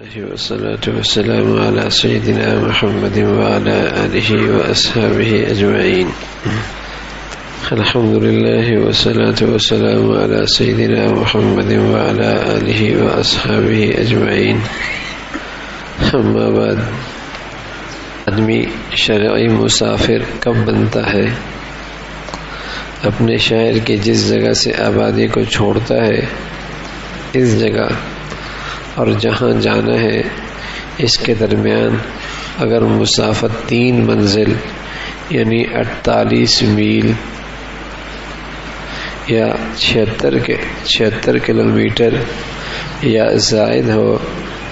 والصلاة والسلام على سيدنا محمد وعلى آله وأصحابه أجمعين. الحمد لله والصلاة والسلام على سيدنا محمد وعلى آله وأصحابه أجمعين. أما بعد، آدمی شرعی مسافر کب بنتا ہے؟ اپنے شہر کی جس جگہ سے آبادی کو چھوڑتا ہے، اس جگہ اور جہاں جانا ہے اس کے درمیان اگر مسافت 3 منزل یعنی 48 میل یا 76 کلومیٹر یا زائد ہو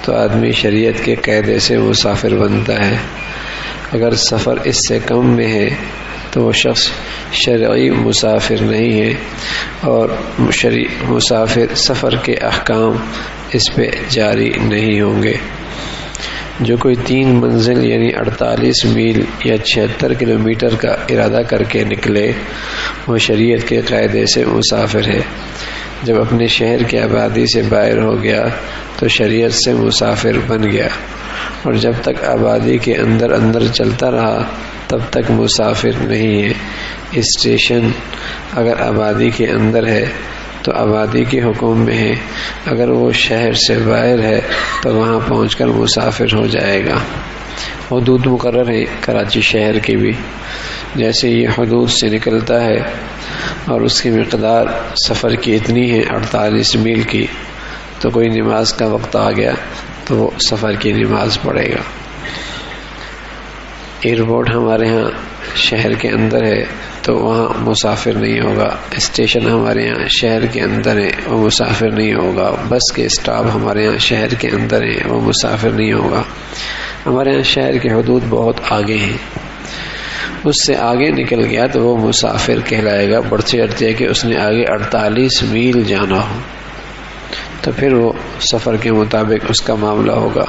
تو آدمی شریعت کے قاعدے سے مسافر بنتا ہے. اگر سفر اس سے کم میں ہے تو وہ شخص شرعی مسافر نہیں ہے اور مسافر سفر کے احکام اس پہ جاری نہیں ہوں گے. جو کوئی 3 منزل یعنی 48 میل یا 76 کلومیٹر کا ارادہ کر کے نکلے وہ شریعت کے قاعدے سے مسافر ہے. جب اپنے شہر کی آبادی سے باہر ہو گیا تو شریعت سے مسافر بن گیا، اور جب تک آبادی کے اندر چلتا رہا تب تک مسافر نہیں ہے. اسٹیشن اگر آبادی کے اندر ہے تو آبادی کے حکم میں ہے، اگر وہ شہر سے باہر ہے تو وہاں پہنچ کر مسافر ہو جائے گا. حدود مقرر ہیں کراچی شہر کی بھی، جیسے یہ حدود سے نکلتا ہے اور اس کی مقدار سفر کی اتنی ہے 48 میل کی، تو کوئی نماز کا وقت آ گیا تو وہ سفر کی نماز پڑھے گا. ایئرپورٹ ہمارے ہاں شہر کے اندر ہے تو وہاں مسافر نہیں ہوگا. اسٹیشن ہمارے یہاں شہر کے اندر ہے، وہ مسافر نہیں ہوگا. بس کے اسٹاپ ہمارے یہاں شہر کے اندر ہے، وہ مسافر نہیں ہوگا. ہمارے یہاں شہر کے حدود بہت آگے ہیں، اس سے آگے نکل گیا تو وہ مسافر کہلائے گا، بڑھتے چڑھتے کہ اس نے آگے 48 میل جانا ہو تو پھر وہ سفر کے مطابق اس کا معاملہ ہوگا.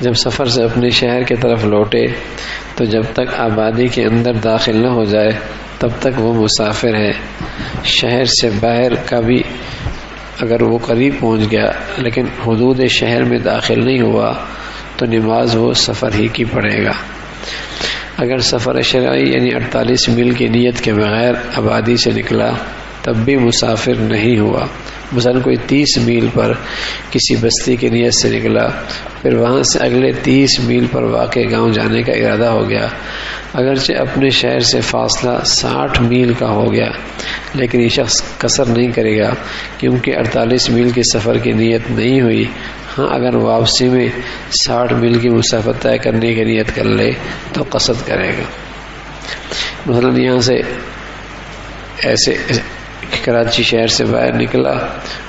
جب سفر سے اپنے شہر کی طرف لوٹے تو جب تک آبادی کے اندر داخل نہ ہو جائے تب تک وہ مسافر ہے. شہر سے باہر کا بھی اگر وہ قریب پہنچ گیا لیکن حدود شہر میں داخل نہیں ہوا تو نماز وہ سفر ہی کی پڑھے گا. اگر سفر شرعی یعنی 48 میل کی نیت کے بغیر آبادی سے نکلا تب بھی مسافر نہیں ہوا. مثلا کوئی 30 میل پر کسی بستی کی نیت سے نکلا، پھر وہاں سے اگلے 30 میل پر واقع گاؤں جانے کا ارادہ ہو گیا. اگرچہ اپنے شہر سے فاصلہ 60 میل کا ہو گیا لیکن یہ شخص قصر نہیں کرے گا کیونکہ 48 میل کے سفر کی نیت نہیں ہوئی. ہاں اگر واپسی میں 60 میل کی مسافت طے کرنے کی نیت کر لے تو قصد کرے گا. مثلا یہاں سے ایسے کراچی شہر سے باہر نکلا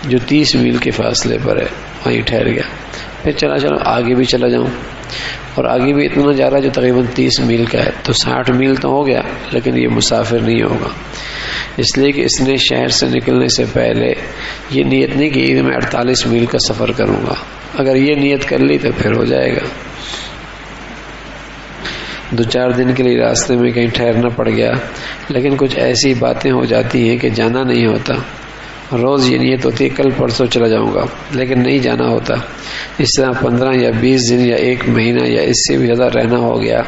جو 30 میل کے فاصلے پر ہے، وہیں ٹھہر گیا، پھر چلو آگے بھی چلا جاؤں، اور آگے بھی اتنا جا رہا جو تقریباً 30 میل کا ہے تو 60 میل تو ہو گیا لیکن یہ مسافر نہیں ہوگا. اس لیے کہ اس نے شہر سے نکلنے سے پہلے یہ نیت نہیں کی کہ میں 48 میل کا سفر کروں گا. اگر یہ نیت کر لی تو پھر ہو جائے گا. 2-4 دن کے لیے راستے میں کہیں ٹھہرنا پڑ گیا لیکن کچھ ایسی باتیں ہو جاتی ہیں کہ جانا نہیں ہوتا. روز یہ نیت ہوتی ہے کل پرسوں چلا جاؤں گا لیکن نہیں جانا ہوتا. اس طرح 15 یا 20 دن یا 1 مہینہ یا اس سے بھی زیادہ رہنا ہو گیا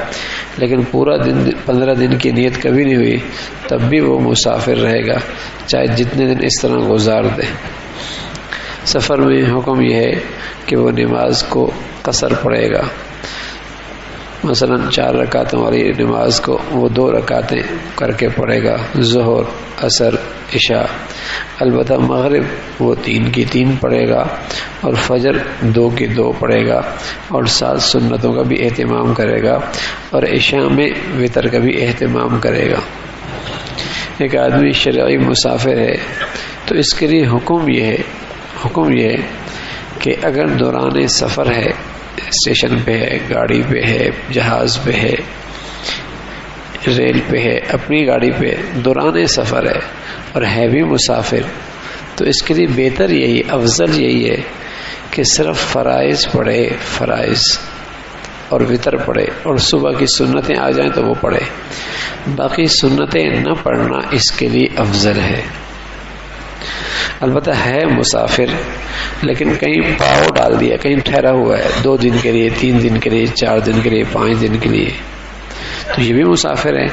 لیکن پورا 15 دن کی نیت کبھی نہیں ہوئی تب بھی وہ مسافر رہے گا چاہے جتنے دن اس طرح گزار دے. سفر میں حکم یہ ہے کہ وہ نماز کو قصر پڑھے گا. مثلا 4 رکعتوں والی نماز کو وہ 2 رکعتیں کر کے پڑھے گا، ظہر، عصر، عشاء. البتہ مغرب وہ 3 کی 3 پڑھے گا اور فجر 2 کی 2 پڑھے گا اور 7 سنتوں کا بھی اہتمام کرے گا اور عشاء میں وتر کا بھی اہتمام کرے گا. ایک آدمی شرعی مسافر ہے تو اس کے لیے حکم یہ ہے کہ اگر دوران سفر ہے، اسٹیشن پہ ہے، گاڑی پہ ہے، جہاز پہ ہے، ریل پہ ہے، اپنی گاڑی پہ دوران سفر ہے اور ہے بھی مسافر، تو اس کے لیے بہتر یہی، افضل یہی ہے کہ صرف فرائض پڑھے، فرائض اور وتر پڑھے، اور صبح کی سنتیں آ جائیں تو وہ پڑھے. باقی سنتیں نہ پڑھنا اس کے لیے افضل ہے. البتہ ہے مسافر لیکن کہیں پاؤ ڈال دیا، کہیں ٹھہرا ہوا ہے 2 دن کے لیے، 3 دن کے لیے، 4 دن کے لیے، 5 دن کے لیے، تو یہ بھی مسافر ہے.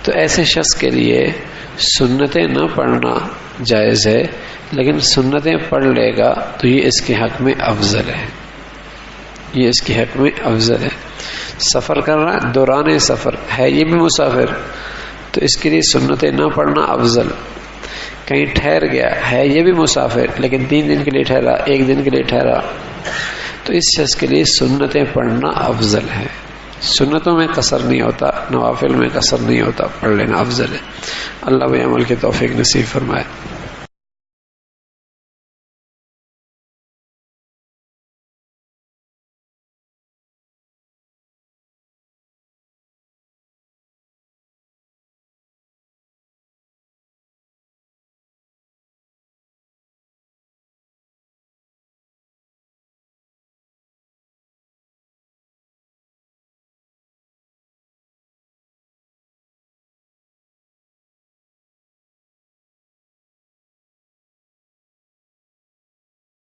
تو ایسے شخص کے لیے سنتیں نہ پڑھنا جائز ہے، لیکن سنتیں پڑھ لے گا تو یہ اس کے حق میں افضل ہے، یہ اس کے حق میں افضل ہے. سفر کر رہا ہے، دوران سفر ہے یہ بھی مسافر، تو اس کے لیے سنتیں نہ پڑھنا افضل. کہیں ٹھہر گیا ہے یہ بھی مسافر لیکن 3 دن کے لیے ٹھہرا، 1 دن کے لیے ٹھہرا، تو اس شخص کے لیے سنتیں پڑھنا افضل ہے. سنتوں میں قصر نہیں ہوتا، نوافل میں قصر نہیں ہوتا، پڑھ لینا افضل ہے. اللہ بھی عمل کی توفیق نصیب فرمائے.